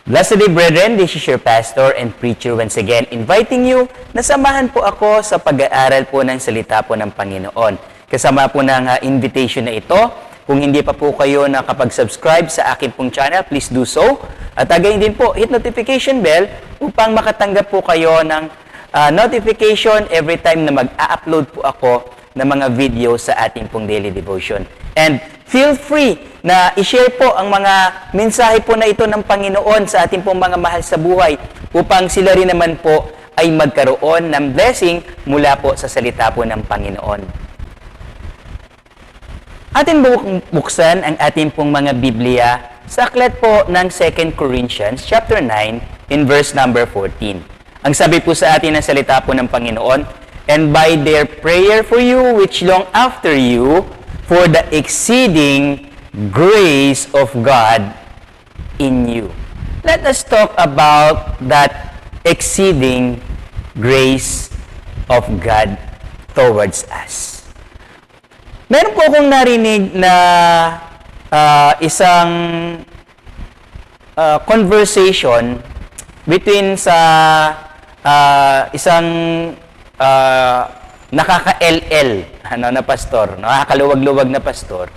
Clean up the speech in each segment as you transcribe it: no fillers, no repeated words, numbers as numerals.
Blessed day, brethren, this is your pastor and preacher once again, inviting you na samahan po ako sa pag-aaral po ng salita po ng Panginoon. Kasama po ng invitation na ito, kung hindi pa po kayo nakapag-subscribe sa akin pong channel, please do so. At again din po, hit notification bell upang makatanggap po kayo ng notification every time na mag-a-upload po ako ng mga video sa ating pong daily devotion. And feel free na i-share po ang mga mensahe po na ito ng Panginoon sa ating pong mga mahal sa buhay upang sila rin naman po ay magkaroon ng blessing mula po sa salita po ng Panginoon. Atin buksan ang ating pong mga Biblia sa aklat po ng 2 Corinthians chapter 9 in verse number 14. Ang sabi po sa atin ng salita po ng Panginoon, "And by their prayer for you which long after you, for the exceeding grace of God in you." Let us talk about that exceeding grace of God towards us. Meron po akong narinig na isang conversation between sa isang nakaka-LL na pastor, nakakaluwag-luwag na pastor,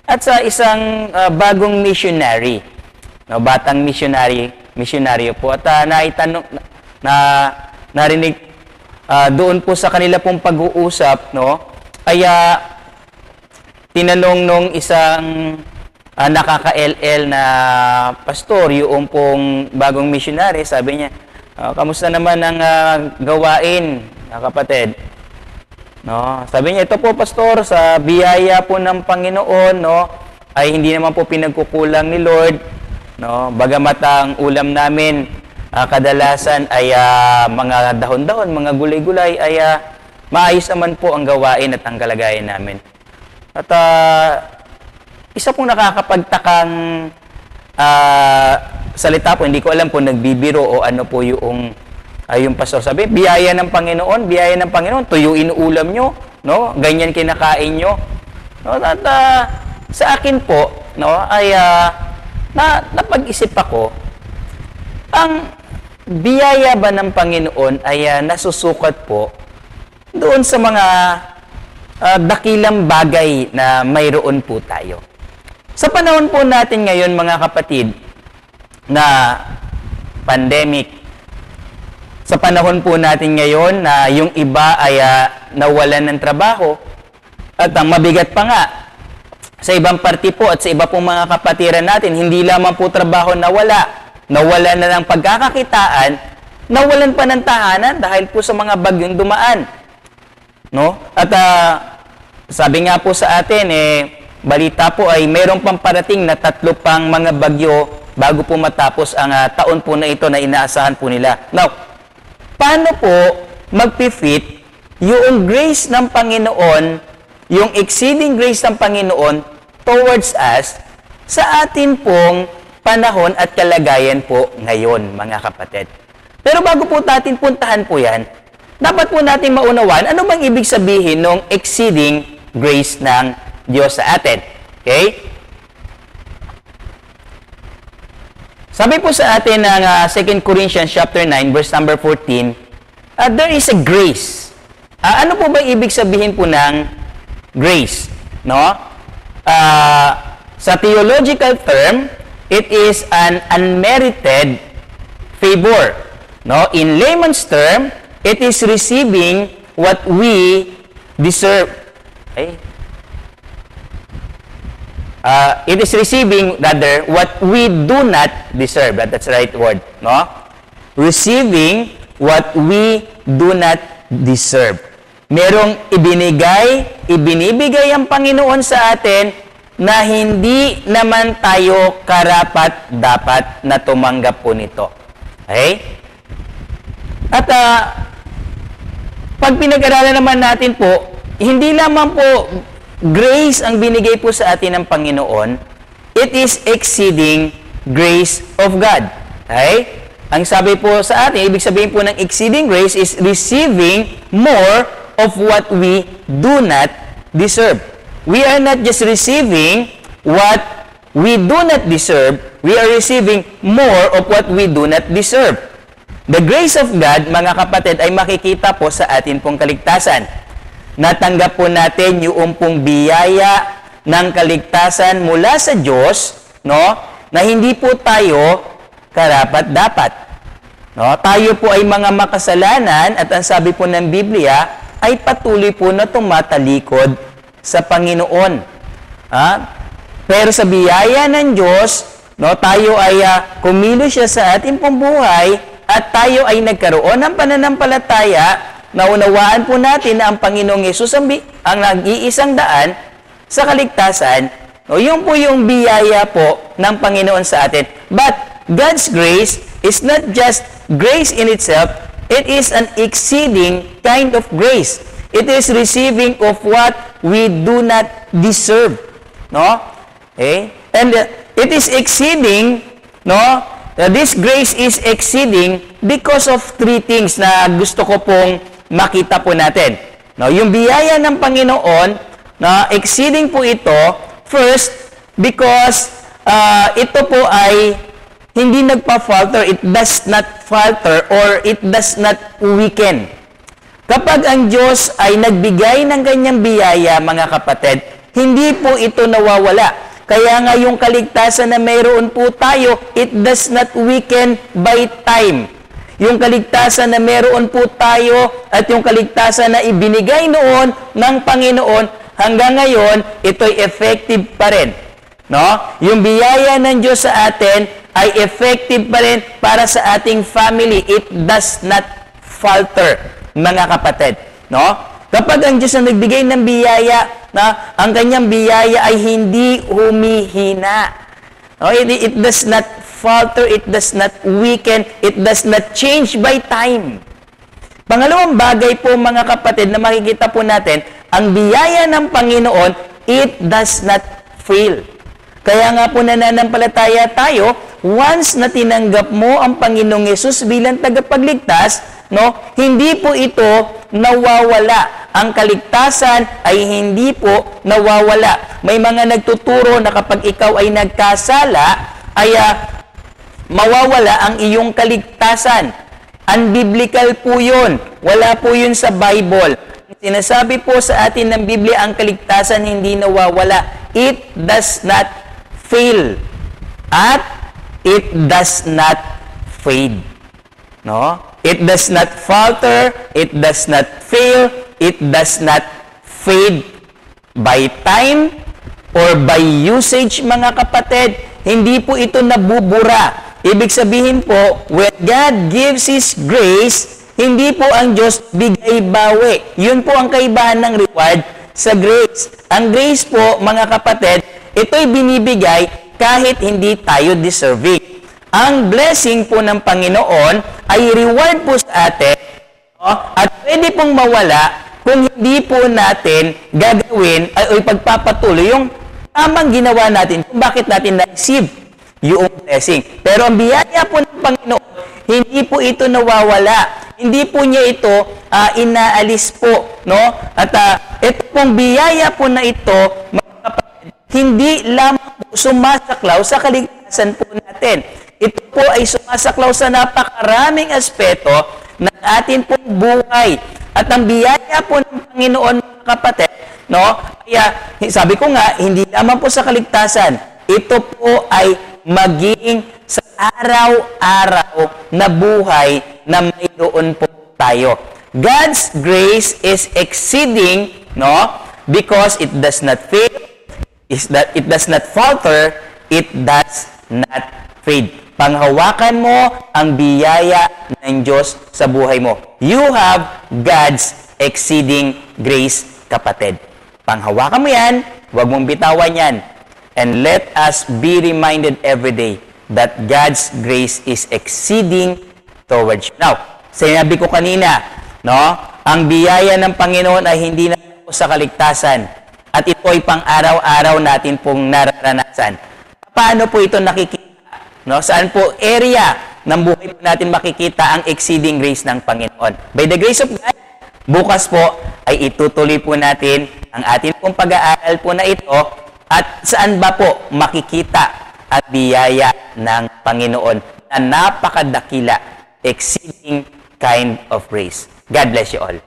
at sa isang bagong missionary, batang missionary po. At narinig doon po sa kanila pong pag-uusap, kaya tinanong nung isang nakaka-LL na pastor, yung pong bagong missionary, sabi niya, kamusta naman ang gawain, kapatid? Sabi niya, ito po pastor, sa biyaya po ng Panginoon, ay hindi naman po pinagkukulang ni Lord, bagamat ang ulam namin kadalasan ay mga dahon-dahon, mga gulay-gulay, ay maayos naman po ang gawain at ang kalagayan namin. At isa pong nakakapagtakang salita po, hindi ko alam kung nagbibiro o ano po yung pastor. Sabi, biyaya ng Panginoon, tuyuin ulam nyo, ganyan kinakain nyo. At sa akin po, ay napag-isip ako, ang biyaya ba ng Panginoon ay nasusukat po doon sa mga dakilang bagay na mayroon po tayo. Sa panahon po natin ngayon, mga kapatid, na pandemic, sa panahon po natin ngayon na yung iba ay nawalan ng trabaho, at ang mabigat pa nga, sa ibang party po at sa iba pong mga kapatiran natin, hindi lamang po trabaho nawalan na ng pagkakakitaan, nawalan pa ng tahanan dahil po sa mga bagyong dumaan. At sabi nga po sa atin, balita po ay mayroong pang parating na 3 pang mga bagyo bago po matapos ang taon po na ito na inaasahan po nila. Now, paano po magpi-fit yung grace ng Panginoon, yung exceeding grace ng Panginoon towards us sa atin pong panahon at kalagayan po ngayon, mga kapatid? Pero bago po natin puntahan po yan, dapat po natin maunawaan ano bang ibig sabihin ng exceeding grace ng Diyos sa atin. Okay? Sabi po sa atin ng 2 Corinthians chapter 9 verse number 14, there is a grace. Ano po ba ibig sabihin po ng grace? Sa theological term, it is an unmerited favor. In layman's term, it is receiving what we deserve. It is receiving, rather, what we do not deserve. That's the right word. Receiving what we do not deserve. Merong ibinibigay ang Panginoon sa atin na hindi naman tayo karapat-dapat na tumanggap po nito. Okay? At pag pinag-aralan naman natin po, hindi lamang po grace ang binigay po sa atin ng Panginoon, it is exceeding grace of God. Okay? Ang sabi po sa atin, ibig sabihin po ng exceeding grace is receiving more of what we do not deserve. We are not just receiving what we do not deserve, we are receiving more of what we do not deserve. The grace of God, mga kapatid, ay makikita po sa atin pong kaligtasan. Natanggap po natin yung pong biyaya ng kaligtasan mula sa Diyos, no? Na hindi po tayo karapat-dapat. No? Tayo po ay mga makasalanan at ang sabi po ng Biblia ay patuloy po na tumatalikod sa Panginoon. Pero sa biyaya ng Diyos, no, tayo ay kumilos siya sa ating pong buhay at tayo ay nagkaroon ng pananampalataya na unawaan po natin na ang Panginoong Yesus ang nag-iisang daan sa kaligtasan. No, yun po yung biyaya po ng Panginoon sa atin. But God's grace is not just grace in itself, it is an exceeding kind of grace. It is receiving of what we do not deserve. No? Okay? And it is exceeding, no? This grace is exceeding because of three things na gusto ko pong makita po natin. No, yung biyaya ng Panginoon, na exceeding po ito, first, because ito po ay hindi nagpa-falter, it does not falter or it does not weaken. Kapag ang Diyos ay nagbigay ng ganyang biyaya, mga kapatid, hindi po ito nawawala. Kaya nga yung kaligtasan na mayroon po tayo, it does not weaken by time. Yung kaligtasan na mayroon po tayo at yung kaligtasan na ibinigay noon ng Panginoon, hanggang ngayon, ito'y effective pa rin. No? Yung biyaya ng Diyos sa atin ay effective pa rin para sa ating family. It does not falter, mga kapatid. No? Kapag ang Diyos ang nagbigay ng biyaya, na ang kanyang biyaya ay hindi humihina. No? It does not falter, it does not weaken, it does not change by time. Pangalawang bagay po, mga kapatid, na makikita po natin, ang biyaya ng Panginoon, it does not fail. Kaya nga po nananampalataya tayo, once na tinanggap mo ang Panginoong Yesus bilang tagapagligtas, no, hindi po ito nawawala. Ang kaligtasan ay hindi po nawawala. May mga nagtuturo na kapag ikaw ay nagkasala, ay mawawala ang iyong kaligtasan. Unbiblical po yun. Wala po yun sa Bible. Sinasabi po sa atin ng Biblia, ang kaligtasan hindi nawawala. It does not fail. At it does not fade. No? It does not falter. It does not fail. It does not fade. By time or by usage, mga kapatid, hindi po ito nabubura. Ibig sabihin po, when God gives His grace, hindi po ang Diyos bigay-bawi. Yun po ang kaibahan ng reward sa grace. Ang grace po, mga kapatid, ito'y binibigay kahit hindi tayo deserving. Ang blessing po ng Panginoon ay reward po sa atin, no? At pwede pong mawala kung hindi po natin gagawin ay pagpapatuloy yung tamang ginawa natin kung bakit natin na-receive yung blessing. Pero ang biyaya po ng Panginoon, hindi po ito nawawala. Hindi po niya ito inaalis po, no? At ito pong biyaya po na ito, mga kapatid, hindi lamang sumasaklaw sa kaligtasan po natin. Ito po ay sumasaklaw sa napakaraming aspeto ng atin pong buhay. At ang biyaya po ng Panginoon, mga kapatid, no? Kaya sabi ko nga, hindi lamang po sa kaligtasan, ito po ay maging sa araw-araw na buhay na mayroon po tayo. God's grace is exceeding, no? Because it does not fail, it does not falter, it does not fade. Panghawakan mo ang biyaya ng Diyos sa buhay mo. You have God's exceeding grace, kapatid. Panghawakan mo yan, huwag mong bitawan yan. And let us be reminded every day that God's grace is exceeding towards you. Now, sinabi ko kanina, no, ang biyaya ng Panginoon ay hindi na po sa kaligtasan at ito ay pang araw-araw natin pong nararanasan. Paano po ito nakikita? No, saan po area ng buhay po natin makikita ang exceeding grace ng Panginoon? By the grace of God, bukas po ay itutuloy po natin ang ating pong pag-aaral po na ito At saan ba po makikita ang biyaya ng Panginoon na napakadakila, exceeding kind of grace? God bless you all.